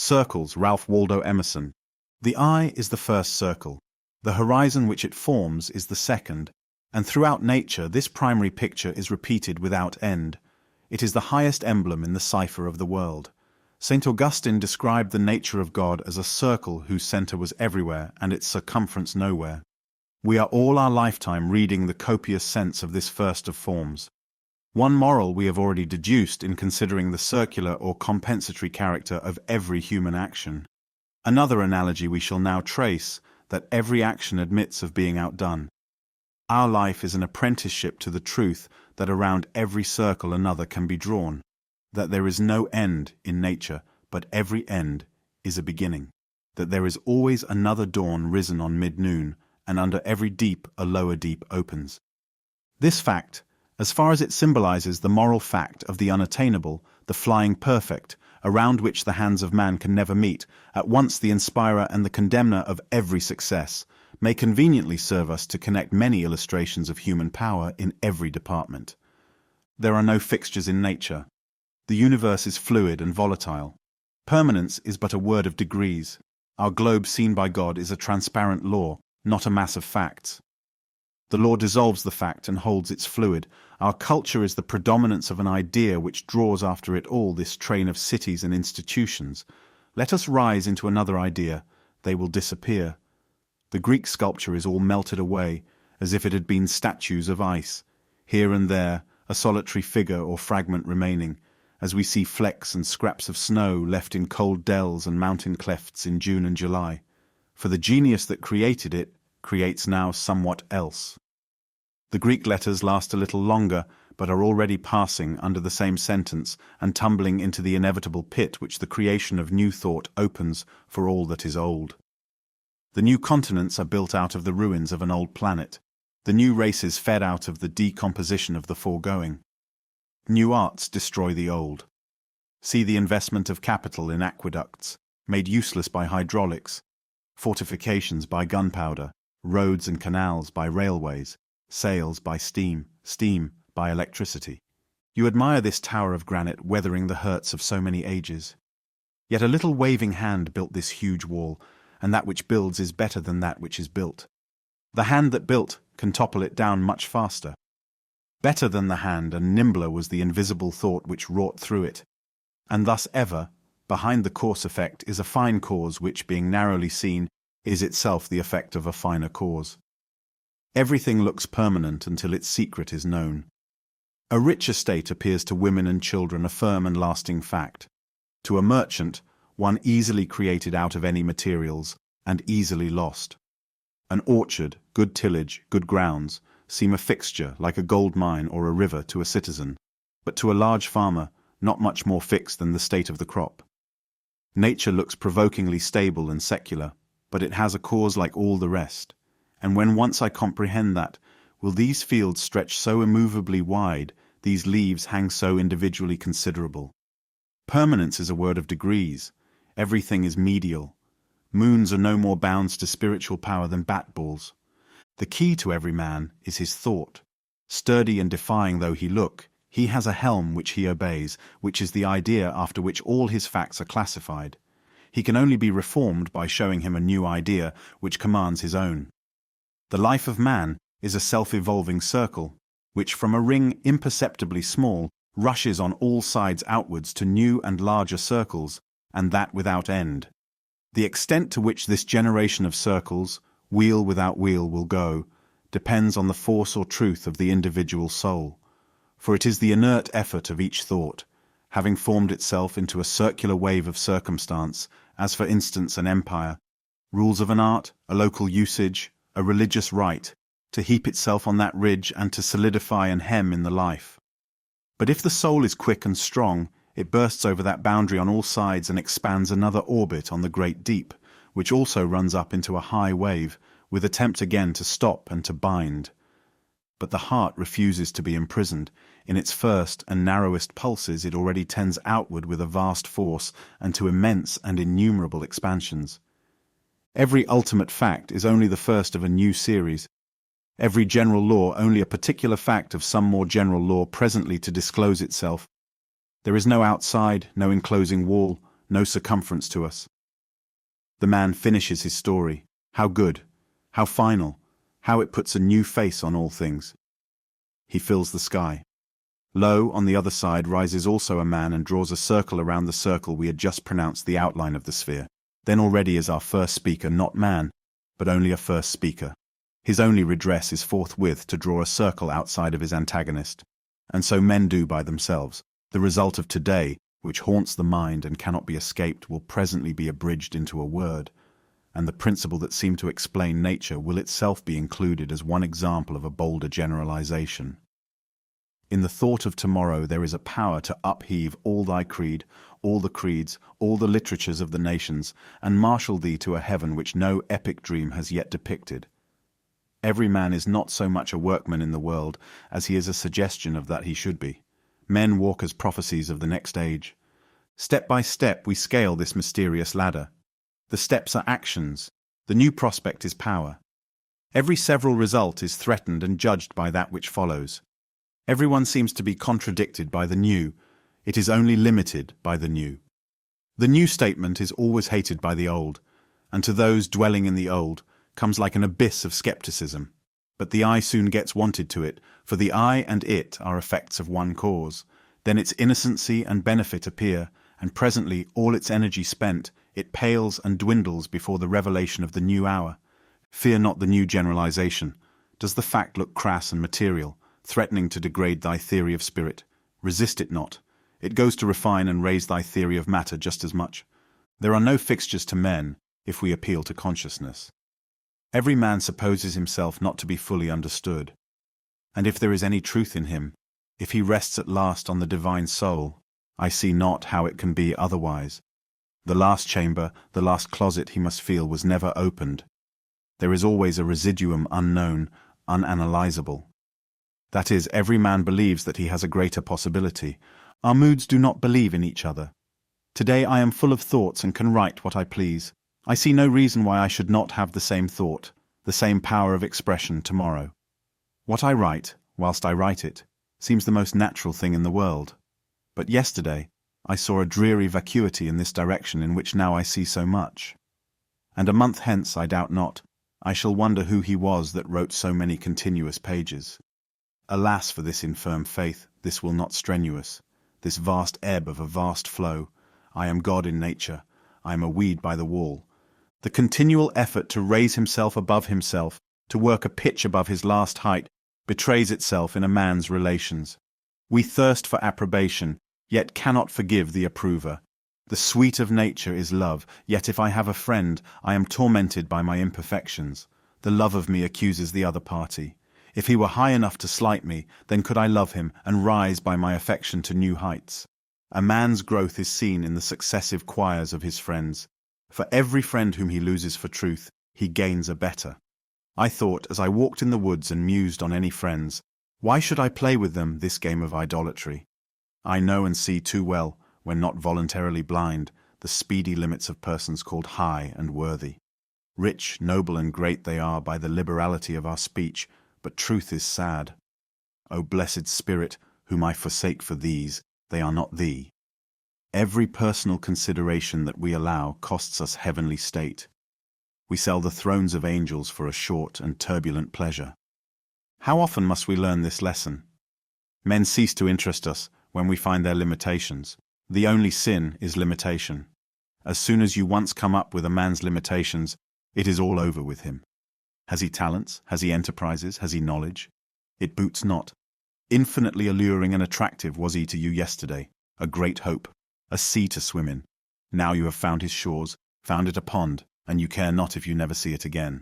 Circles, Ralph Waldo Emerson. The eye is the first circle. The horizon which it forms is the second, and throughout nature this primary picture is repeated without end. It is the highest emblem in the cipher of the world. St. Augustine described the nature of God as a circle whose center was everywhere and its circumference nowhere. We are all our lifetime reading the copious sense of this first of forms. One moral we have already deduced in considering the circular or compensatory character of every human action. Another analogy we shall now trace, that every action admits of being outdone. Our life is an apprenticeship to the truth that around every circle another can be drawn, that there is no end in nature, but every end is a beginning, that there is always another dawn risen on mid-noon, and under every deep a lower deep opens. This fact, as far as it symbolizes the moral fact of the unattainable, the flying perfect, around which the hands of man can never meet, at once the inspirer and the condemner of every success, may conveniently serve us to connect many illustrations of human power in every department. There are no fixtures in nature. The universe is fluid and volatile. Permanence is but a word of degrees. Our globe seen by God is a transparent law, not a mass of facts. The law dissolves the fact and holds its fluid. Our culture is the predominance of an idea which draws after it all this train of cities and institutions. Let us rise into another idea. They will disappear. The Greek sculpture is all melted away, as if it had been statues of ice. Here and there, a solitary figure or fragment remaining, as we see flecks and scraps of snow left in cold dells and mountain clefts in June and July. For the genius that created it creates now somewhat else. The Greek letters last a little longer, but are already passing under the same sentence and tumbling into the inevitable pit which the creation of new thought opens for all that is old. The new continents are built out of the ruins of an old planet. The new races fed out of the decomposition of the foregoing. New arts destroy the old. See the investment of capital in aqueducts, made useless by hydraulics, fortifications by gunpowder, roads and canals by railways, sails by steam, steam by electricity. You admire this tower of granite weathering the hurts of so many ages. Yet a little waving hand built this huge wall, and that which builds is better than that which is built. The hand that built can topple it down much faster. Better than the hand and nimbler was the invisible thought which wrought through it. And thus ever, behind the coarse effect is a fine cause which, being narrowly seen, is itself the effect of a finer cause. Everything looks permanent until its secret is known. A rich estate appears to women and children a firm and lasting fact. To a merchant, one easily created out of any materials, and easily lost. An orchard, good tillage, good grounds, seem a fixture like a gold mine or a river to a citizen, but to a large farmer, not much more fixed than the state of the crop. Nature looks provokingly stable and secular, but it has a cause like all the rest, and when once I comprehend that, will these fields stretch so immovably wide, these leaves hang so individually considerable? Permanence is a word of degrees. Everything is medial. Moons are no more bounds to spiritual power than bat-balls. The key to every man is his thought. Sturdy and defying though he look, he has a helm which he obeys, which is the idea after which all his facts are classified. He can only be reformed by showing him a new idea which commands his own. The life of man is a self-evolving circle, which from a ring imperceptibly small rushes on all sides outwards to new and larger circles, and that without end. The extent to which this generation of circles, wheel without wheel, will go, depends on the force or truth of the individual soul, for it is the inert effort of each thought, having formed itself into a circular wave of circumstance, as for instance an empire, rules of an art, a local usage, a religious rite, to heap itself on that ridge and to solidify and hem in the life. But if the soul is quick and strong, it bursts over that boundary on all sides and expands another orbit on the great deep, which also runs up into a high wave, with attempt again to stop and to bind. But the heart refuses to be imprisoned. In its first and narrowest pulses it already tends outward with a vast force and to immense and innumerable expansions. Every ultimate fact is only the first of a new series. Every general law only a particular fact of some more general law presently to disclose itself. There is no outside, no enclosing wall, no circumference to us. The man finishes his story. How good, how final, how it puts a new face on all things. He fills the sky. Lo, on the other side rises also a man and draws a circle around the circle we had just pronounced the outline of the sphere. Then already is our first speaker not man, but only a first speaker. His only redress is forthwith to draw a circle outside of his antagonist. And so men do by themselves. The result of today, which haunts the mind and cannot be escaped, will presently be abridged into a word, and the principle that seemed to explain nature will itself be included as one example of a bolder generalization. In the thought of tomorrow there is a power to upheave all thy creed, all the creeds, all the literatures of the nations, and marshal thee to a heaven which no epic dream has yet depicted. Every man is not so much a workman in the world as he is a suggestion of that he should be. Men walk as prophecies of the next age. Step by step we scale this mysterious ladder. The steps are actions. The new prospect is power. Every several result is threatened and judged by that which follows. Everyone seems to be contradicted by the new. It is only limited by the new. The new statement is always hated by the old, and to those dwelling in the old comes like an abyss of skepticism. But the I soon gets wanted to it, for the I and it are effects of one cause. Then its innocency and benefit appear, and presently, all its energy spent, it pales and dwindles before the revelation of the new hour. Fear not the new generalization. Does the fact look crass and material, threatening to degrade thy theory of spirit? Resist it not. It goes to refine and raise thy theory of matter just as much. There are no fixtures to men, if we appeal to consciousness. Every man supposes himself not to be fully understood. And if there is any truth in him, if he rests at last on the divine soul, I see not how it can be otherwise. The last chamber, the last closet he must feel was never opened. There is always a residuum unknown, unanalyzable. That is, every man believes that he has a greater possibility. Our moods do not believe in each other. Today I am full of thoughts and can write what I please. I see no reason why I should not have the same thought, the same power of expression tomorrow. What I write, whilst I write it, seems the most natural thing in the world. But yesterday I saw a dreary vacuity in this direction in which now I see so much. And a month hence, I doubt not, I shall wonder who he was that wrote so many continuous pages. Alas for this infirm faith, this will not strenuous, this vast ebb of a vast flow. I am God in nature, I am a weed by the wall. The continual effort to raise himself above himself, to work a pitch above his last height, betrays itself in a man's relations. We thirst for approbation, yet cannot forgive the approver. The sweet of nature is love, yet if I have a friend, I am tormented by my imperfections. The love of me accuses the other party. If he were high enough to slight me, then could I love him and rise by my affection to new heights. A man's growth is seen in the successive choirs of his friends. For every friend whom he loses for truth, he gains a better. I thought, as I walked in the woods and mused on any friends, why should I play with them this game of idolatry? I know and see too well, when not voluntarily blind, the speedy limits of persons called high and worthy. Rich, noble, and great they are by the liberality of our speech, but truth is sad. O blessed Spirit, whom I forsake for these, they are not thee. Every personal consideration that we allow costs us heavenly state. We sell the thrones of angels for a short and turbulent pleasure. How often must we learn this lesson? Men cease to interest us when we find their limitations. The only sin is limitation. As soon as you once come up with a man's limitations, it is all over with him. Has he talents? Has he enterprises? Has he knowledge? It boots not. Infinitely alluring and attractive was he to you yesterday, a great hope, a sea to swim in. Now you have found his shores, found it a pond, and you care not if you never see it again.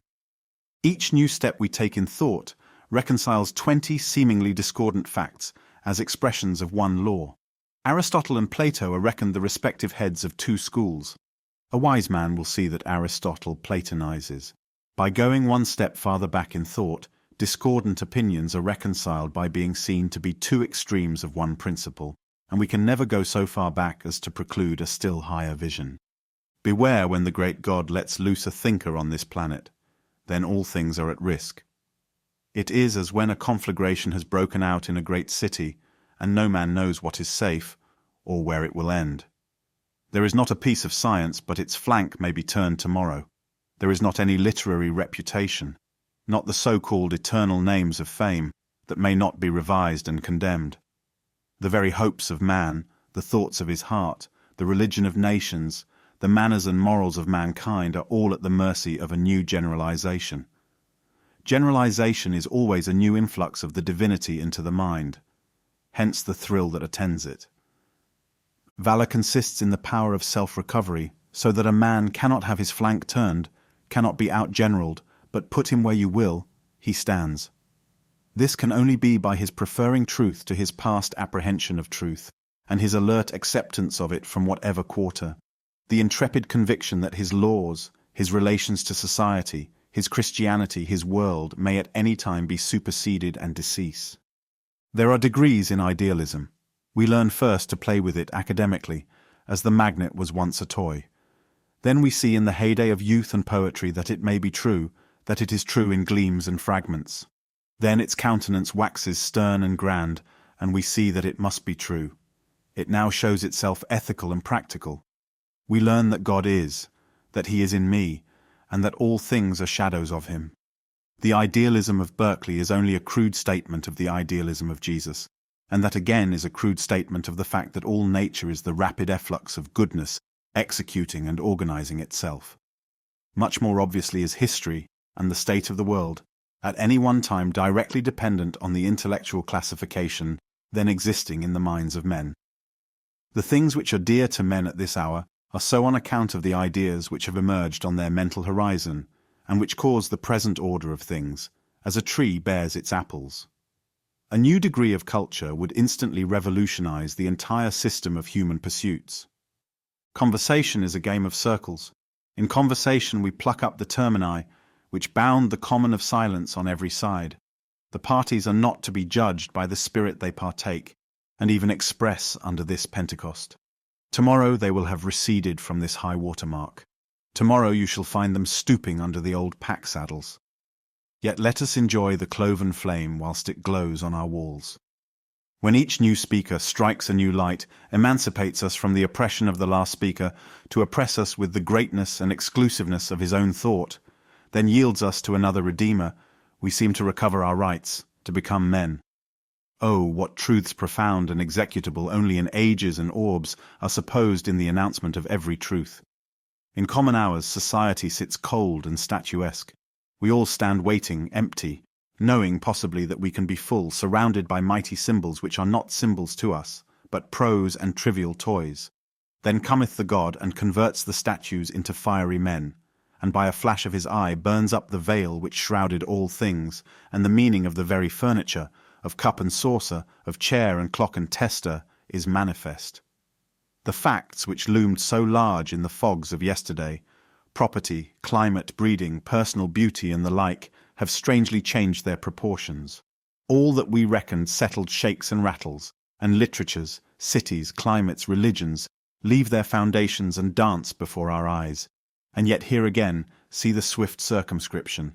Each new step we take in thought reconciles 20 seemingly discordant facts as expressions of one law. Aristotle and Plato are reckoned the respective heads of two schools. A wise man will see that Aristotle platonizes. By going one step farther back in thought, discordant opinions are reconciled by being seen to be two extremes of one principle, and we can never go so far back as to preclude a still higher vision. Beware when the great God lets loose a thinker on this planet, then all things are at risk. It is as when a conflagration has broken out in a great city, and no man knows what is safe, or where it will end. There is not a piece of science but its flank may be turned tomorrow. There is not any literary reputation, not the so-called eternal names of fame, that may not be revised and condemned. The very hopes of man, the thoughts of his heart, the religion of nations, the manners and morals of mankind are all at the mercy of a new generalization. Generalization is always a new influx of the divinity into the mind, hence the thrill that attends it. Valor consists in the power of self-recovery, so that a man cannot have his flank turned, cannot be out-generaled, but put him where you will, he stands. This can only be by his preferring truth to his past apprehension of truth, and his alert acceptance of it from whatever quarter, the intrepid conviction that his laws, his relations to society, his Christianity, his world, may at any time be superseded and decease. There are degrees in idealism. We learn first to play with it academically, as the magnet was once a toy. Then we see in the heyday of youth and poetry that it may be true, that it is true in gleams and fragments. Then its countenance waxes stern and grand, and we see that it must be true. It now shows itself ethical and practical. We learn that God is, that He is in me, and that all things are shadows of Him. The idealism of Berkeley is only a crude statement of the idealism of Jesus, and that again is a crude statement of the fact that all nature is the rapid efflux of goodness, executing and organizing itself. Much more obviously is history, and the state of the world, at any one time directly dependent on the intellectual classification then existing in the minds of men. The things which are dear to men at this hour are so on account of the ideas which have emerged on their mental horizon, and which cause the present order of things, as a tree bears its apples. A new degree of culture would instantly revolutionize the entire system of human pursuits. Conversation is a game of circles. In conversation we pluck up the termini, which bound the common of silence on every side. The parties are not to be judged by the spirit they partake, and even express under this Pentecost. Tomorrow they will have receded from this high water mark. Tomorrow you shall find them stooping under the old pack saddles. Yet let us enjoy the cloven flame whilst it glows on our walls. When each new speaker strikes a new light, emancipates us from the oppression of the last speaker to oppress us with the greatness and exclusiveness of his own thought, then yields us to another redeemer, we seem to recover our rights, to become men. Oh, what truths profound and executable only in ages and orbs are supposed in the announcement of every truth. In common hours society sits cold and statuesque. We all stand waiting, empty, knowing possibly that we can be full, surrounded by mighty symbols which are not symbols to us, but prose and trivial toys. Then cometh the God and converts the statues into fiery men, and by a flash of his eye burns up the veil which shrouded all things, and the meaning of the very furniture, of cup and saucer, of chair and clock and tester, is manifest. The facts which loomed so large in the fogs of yesterday, property, climate, breeding, personal beauty and the like, have strangely changed their proportions. All that we reckoned settled shakes and rattles, and literatures, cities, climates, religions, leave their foundations and dance before our eyes. And yet here again, see the swift circumscription.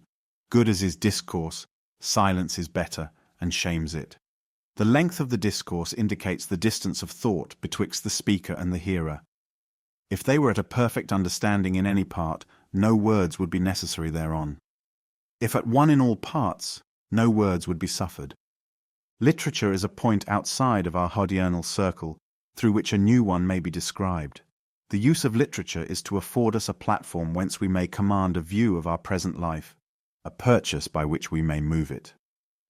Good as is discourse, silence is better, and shames it. The length of the discourse indicates the distance of thought betwixt the speaker and the hearer. If they were at a perfect understanding in any part, no words would be necessary thereon. If at one in all parts, no words would be suffered. Literature is a point outside of our hodiernal circle, through which a new one may be described. The use of literature is to afford us a platform whence we may command a view of our present life, a purchase by which we may move it.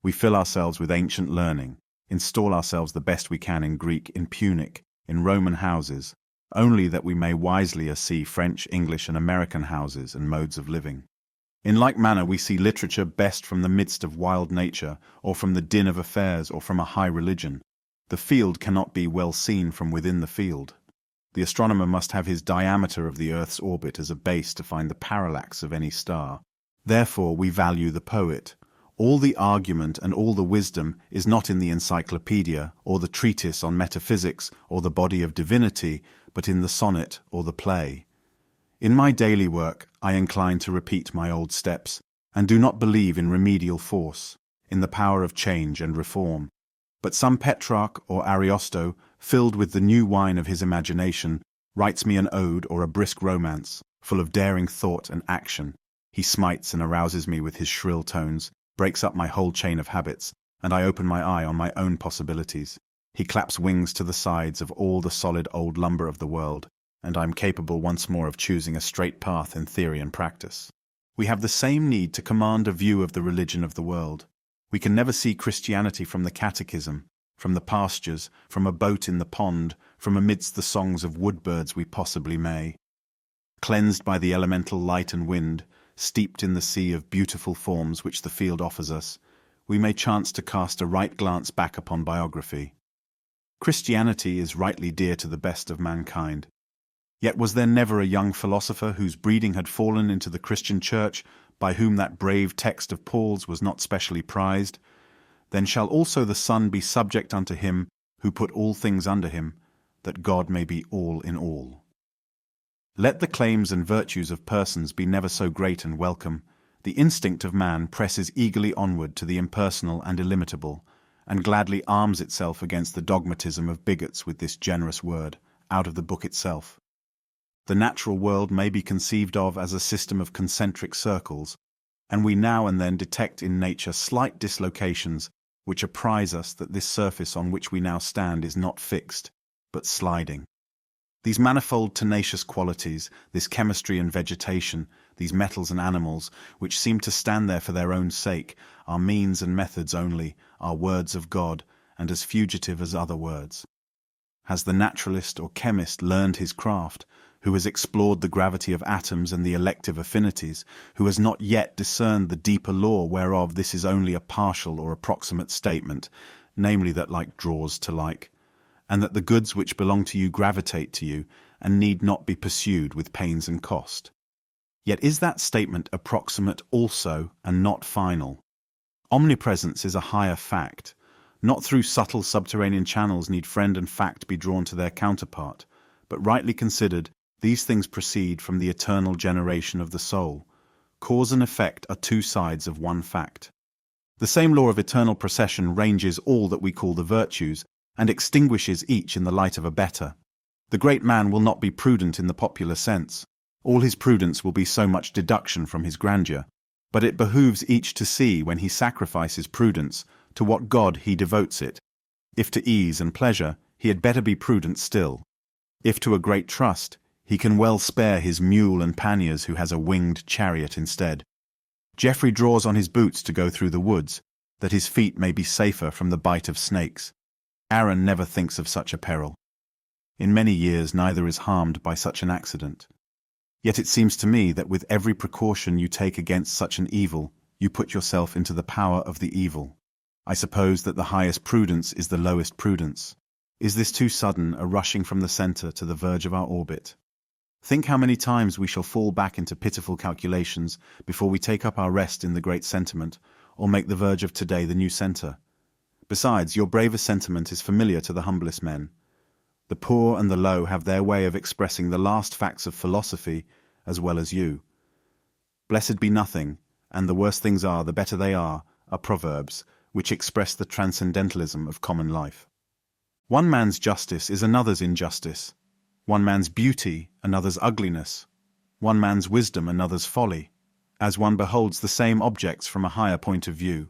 We fill ourselves with ancient learning, install ourselves the best we can in Greek, in Punic, in Roman houses, only that we may wiselier see French, English, and American houses and modes of living. In like manner we see literature best from the midst of wild nature, or from the din of affairs, or from a high religion. The field cannot be well seen from within the field. The astronomer must have his diameter of the Earth's orbit as a base to find the parallax of any star. Therefore we value the poet. All the argument and all the wisdom is not in the encyclopedia, or the treatise on metaphysics, or the body of divinity, but in the sonnet or the play. In my daily work I incline to repeat my old steps, and do not believe in remedial force, in the power of change and reform. But some Petrarch or Ariosto, filled with the new wine of his imagination, writes me an ode or a brisk romance, full of daring thought and action. He smites and arouses me with his shrill tones, breaks up my whole chain of habits, and I open my eye on my own possibilities. He claps wings to the sides of all the solid old lumber of the world, and I am capable once more of choosing a straight path in theory and practice. We have the same need to command a view of the religion of the world. We can never see Christianity from the catechism, from the pastures, from a boat in the pond, from amidst the songs of woodbirds we possibly may. Cleansed by the elemental light and wind, steeped in the sea of beautiful forms which the field offers us, we may chance to cast a right glance back upon biography. Christianity is rightly dear to the best of mankind. Yet was there never a young philosopher whose breeding had fallen into the Christian church, by whom that brave text of Paul's was not specially prized? Then shall also the Son be subject unto him, who put all things under him, that God may be all in all. Let the claims and virtues of persons be never so great and welcome, the instinct of man presses eagerly onward to the impersonal and illimitable, and gladly arms itself against the dogmatism of bigots with this generous word, out of the book itself. The natural world may be conceived of as a system of concentric circles, and we now and then detect in nature slight dislocations which apprise us that this surface on which we now stand is not fixed, but sliding. These manifold tenacious qualities, this chemistry and vegetation, these metals and animals, which seem to stand there for their own sake, are means and methods only, are words of God, and as fugitive as other words. Has the naturalist or chemist learned his craft, who has explored the gravity of atoms and the elective affinities, who has not yet discerned the deeper law whereof this is only a partial or approximate statement, namely that like draws to like, and that the goods which belong to you gravitate to you, and need not be pursued with pains and cost? Yet is that statement approximate also, and not final? Omnipresence is a higher fact. Not through subtle subterranean channels need friend and fact be drawn to their counterpart, but rightly considered, these things proceed from the eternal generation of the soul. Cause and effect are two sides of one fact. The same law of eternal procession ranges all that we call the virtues, and extinguishes each in the light of a better. The great man will not be prudent in the popular sense. All his prudence will be so much deduction from his grandeur. But it behooves each to see, when he sacrifices prudence, to what God he devotes it. If to ease and pleasure, he had better be prudent still. If to a great trust, he can well spare his mule and panniers who has a winged chariot instead. Geoffrey draws on his boots to go through the woods, that his feet may be safer from the bite of snakes. Aaron never thinks of such a peril. In many years neither is harmed by such an accident. Yet it seems to me that with every precaution you take against such an evil, you put yourself into the power of the evil. I suppose that the highest prudence is the lowest prudence. Is this too sudden a rushing from the centre to the verge of our orbit? Think how many times we shall fall back into pitiful calculations before we take up our rest in the great sentiment, or make the verge of today the new centre. Besides, your bravest sentiment is familiar to the humblest men. The poor and the low have their way of expressing the last facts of philosophy as well as you. Blessed be nothing, and the worse things are, the better they are proverbs which express the transcendentalism of common life. One man's justice is another's injustice. One man's beauty, another's ugliness. One man's wisdom, another's folly, as one beholds the same objects from a higher point of view.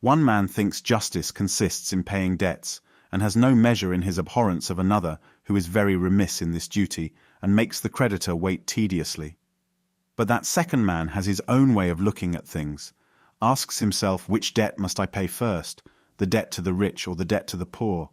One man thinks justice consists in paying debts, and has no measure in his abhorrence of another who is very remiss in this duty, and makes the creditor wait tediously. But that second man has his own way of looking at things, asks himself, which debt must I pay first, the debt to the rich or the debt to the poor,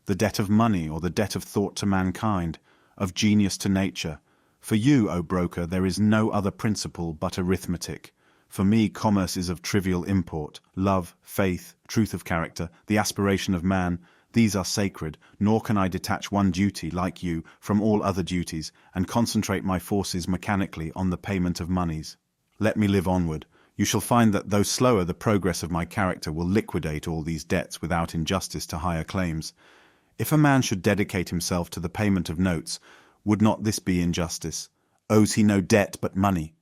the debt of money or the debt of thought to mankind, of genius to nature. For you, O broker, there is no other principle but arithmetic. For me, commerce is of trivial import. Love, faith, truth of character, the aspiration of man, these are sacred, nor can I detach one duty, like you, from all other duties, and concentrate my forces mechanically on the payment of moneys. Let me live onward. You shall find that though slower, the progress of my character will liquidate all these debts without injustice to higher claims. If a man should dedicate himself to the payment of notes, would not this be injustice? Owes he no debt but money?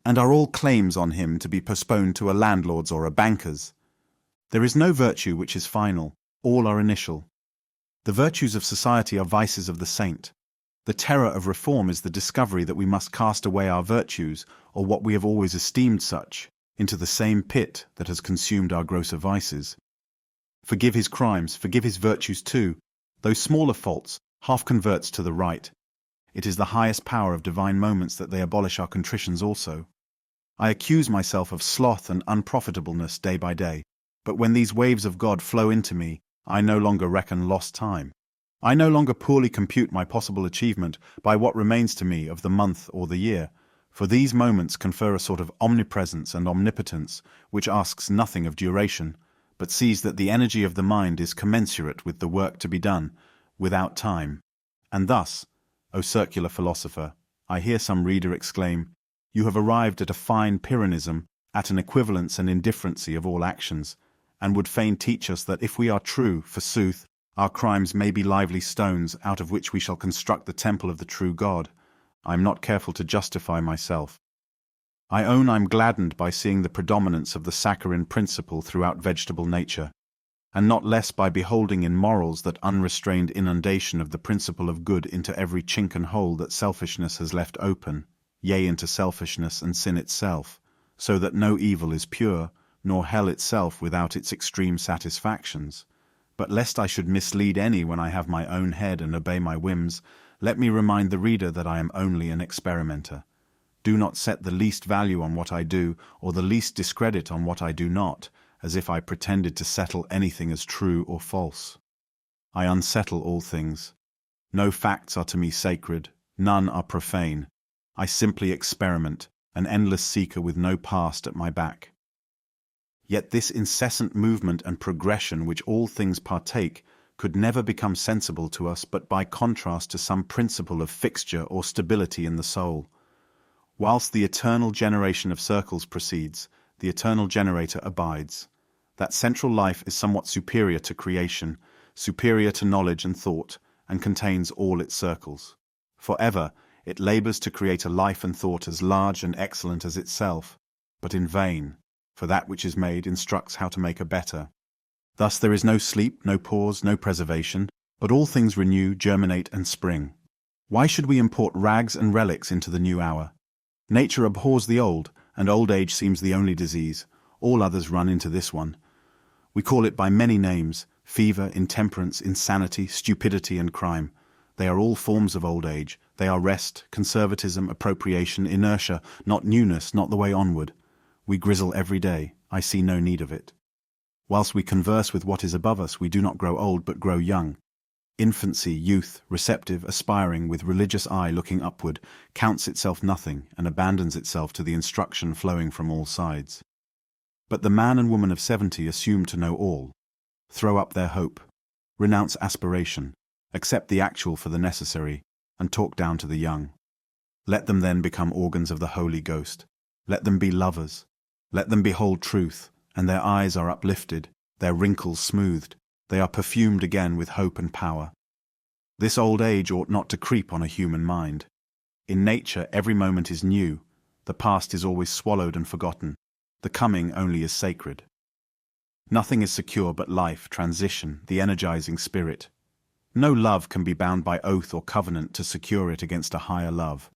And are all claims on him to be postponed to a landlord's or a banker's? There is no virtue which is final, all are initial. The virtues of society are vices of the saint. The terror of reform is the discovery that we must cast away our virtues, or what we have always esteemed such, into the same pit that has consumed our grosser vices. Forgive his crimes, forgive his virtues too, those smaller faults, half converts to the right. It is the highest power of divine moments that they abolish our contritions also. I accuse myself of sloth and unprofitableness day by day, but when these waves of God flow into me, I no longer reckon lost time. I no longer poorly compute my possible achievement by what remains to me of the month or the year, for these moments confer a sort of omnipresence and omnipotence which asks nothing of duration, but sees that the energy of the mind is commensurate with the work to be done, without time. And thus, O circular philosopher, I hear some reader exclaim, you have arrived at a fine Pyrrhonism, at an equivalence and indifferency of all actions, and would fain teach us that if we are true, forsooth, our crimes may be lively stones out of which we shall construct the temple of the true God. I am not careful to justify myself. I own I am gladdened by seeing the predominance of the saccharine principle throughout vegetable nature, and not less by beholding in morals that unrestrained inundation of the principle of good into every chink and hole that selfishness has left open, yea, into selfishness and sin itself, so that no evil is pure, nor hell itself without its extreme satisfactions. But lest I should mislead any when I have my own head and obey my whims, let me remind the reader that I am only an experimenter. Do not set the least value on what I do, or the least discredit on what I do not, as if I pretended to settle anything as true or false. I unsettle all things. No facts are to me sacred, none are profane. I simply experiment, an endless seeker with no past at my back. Yet this incessant movement and progression which all things partake could never become sensible to us but by contrast to some principle of fixture or stability in the soul. Whilst the eternal generation of circles proceeds, the eternal generator abides. That central life is somewhat superior to creation, superior to knowledge and thought, and contains all its circles. Forever, it labors to create a life and thought as large and excellent as itself, but in vain, for that which is made instructs how to make a better. Thus there is no sleep, no pause, no preservation, but all things renew, germinate, and spring. Why should we import rags and relics into the new hour? Nature abhors the old, and old age seems the only disease. All others run into this one. We call it by many names: fever, intemperance, insanity, stupidity, and crime. They are all forms of old age. They are rest, conservatism, appropriation, inertia, not newness, not the way onward. We grizzle every day. I see no need of it. Whilst we converse with what is above us, we do not grow old but grow young. Infancy, youth, receptive, aspiring, with religious eye looking upward, counts itself nothing and abandons itself to the instruction flowing from all sides. But the man and woman of 70 assume to know all, throw up their hope, renounce aspiration, accept the actual for the necessary, and talk down to the young. Let them then become organs of the Holy Ghost. Let them be lovers. Let them behold truth, and their eyes are uplifted, their wrinkles smoothed. They are perfumed again with hope and power. This old age ought not to creep on a human mind. In nature every moment is new. The past is always swallowed and forgotten. The coming only is sacred. Nothing is secure but life, transition, the energizing spirit. No love can be bound by oath or covenant to secure it against a higher love.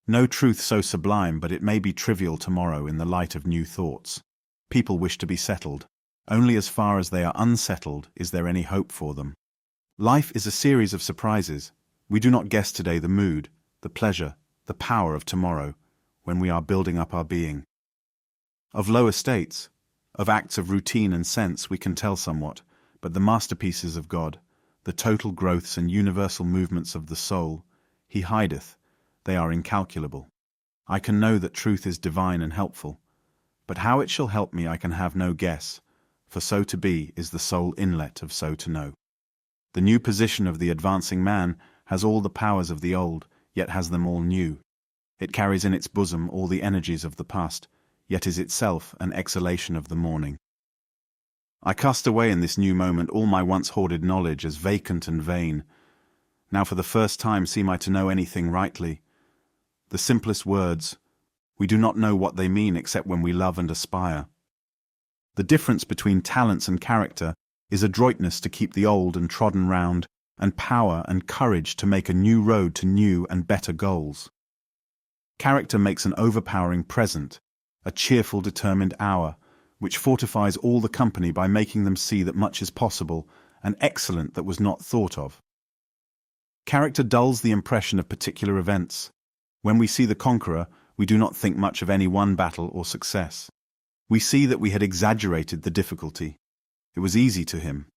No truth so sublime but it may be trivial tomorrow in the light of new thoughts. People wish to be settled. Only as far as they are unsettled is there any hope for them. Life is a series of surprises. We do not guess today the mood, the pleasure, the power of tomorrow, when we are building up our being. Of low estates, of acts of routine and sense we can tell somewhat, but the masterpieces of God, the total growths and universal movements of the soul, He hideth. They are incalculable. I can know that truth is divine and helpful, but how it shall help me I can have no guess, for so to be is the sole inlet of so to know. The new position of the advancing man has all the powers of the old, yet has them all new. It carries in its bosom all the energies of the past, yet is itself an exhalation of the morning. I cast away in this new moment all my once hoarded knowledge as vacant and vain. Now for the first time seem I to know anything rightly. The simplest words, we do not know what they mean except when we love and aspire. The difference between talents and character is adroitness to keep the old and trodden round, and power and courage to make a new road to new and better goals. Character makes an overpowering present, a cheerful, determined hour, which fortifies all the company by making them see that much is possible and excellent that was not thought of. Character dulls the impression of particular events. When we see the conqueror, we do not think much of any one battle or success. We see that we had exaggerated the difficulty. It was easy to him.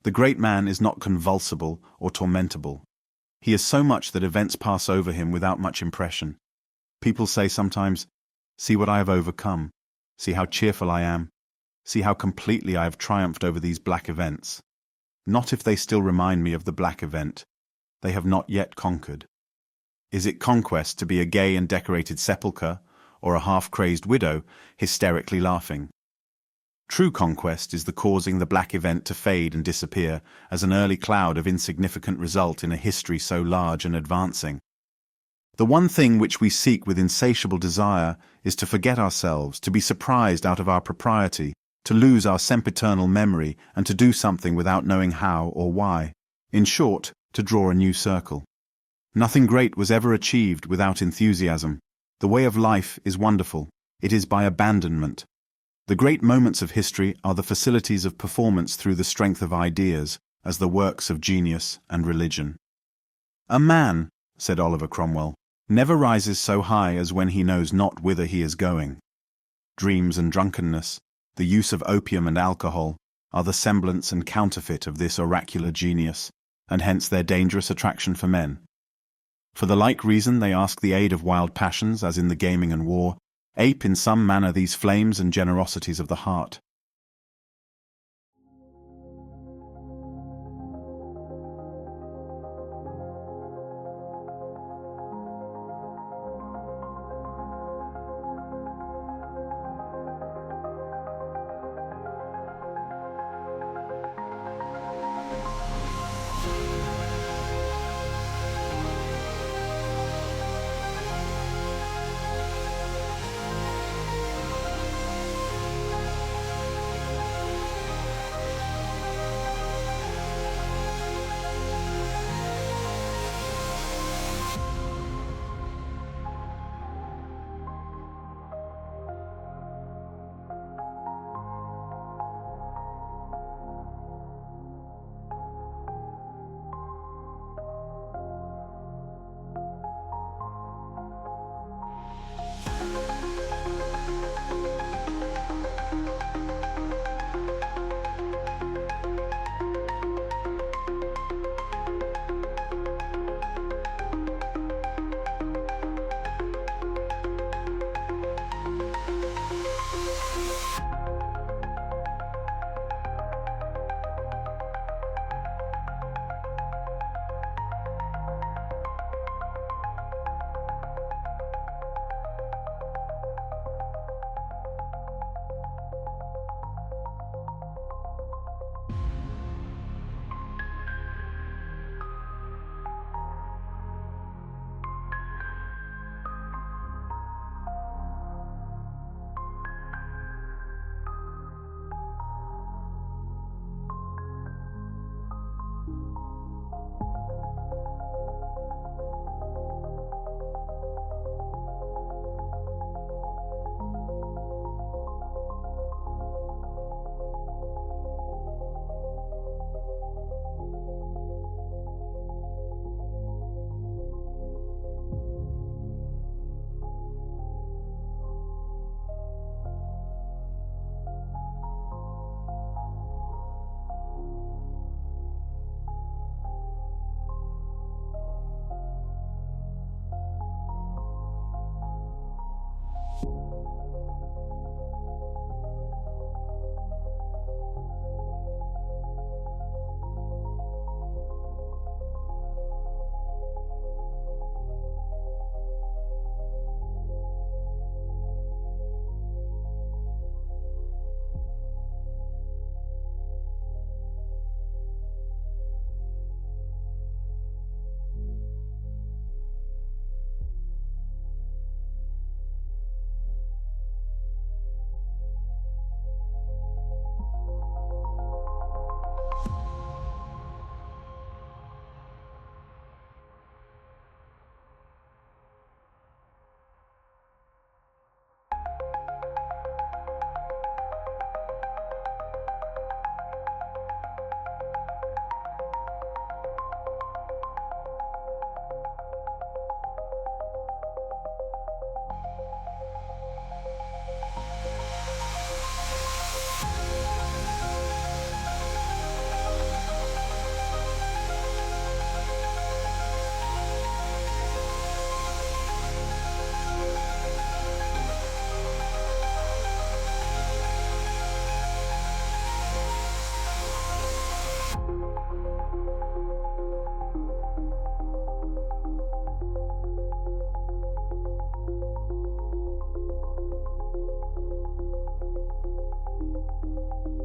The great man is not convulsible or tormentable. He is so much that events pass over him without much impression. People say sometimes, "See what I have overcome. See how cheerful I am. See how completely I have triumphed over these black events." Not if they still remind me of the black event. They have not yet conquered. Is it conquest to be a gay and decorated sepulchre, or a half-crazed widow, hysterically laughing? True conquest is the causing the black event to fade and disappear as an early cloud of insignificant result in a history so large and advancing. The one thing which we seek with insatiable desire is to forget ourselves, to be surprised out of our propriety, to lose our sempiternal memory, and to do something without knowing how or why. In short, to draw a new circle. Nothing great was ever achieved without enthusiasm. The way of life is wonderful. It is by abandonment. The great moments of history are the facilities of performance through the strength of ideas, as the works of genius and religion. "A man," said Oliver Cromwell, "never rises so high as when he knows not whither he is going." Dreams and drunkenness, the use of opium and alcohol, are the semblance and counterfeit of this oracular genius, and hence their dangerous attraction for men. For the like reason they ask the aid of wild passions, as in the gaming and war, ape in some manner these flames and generosities of the heart.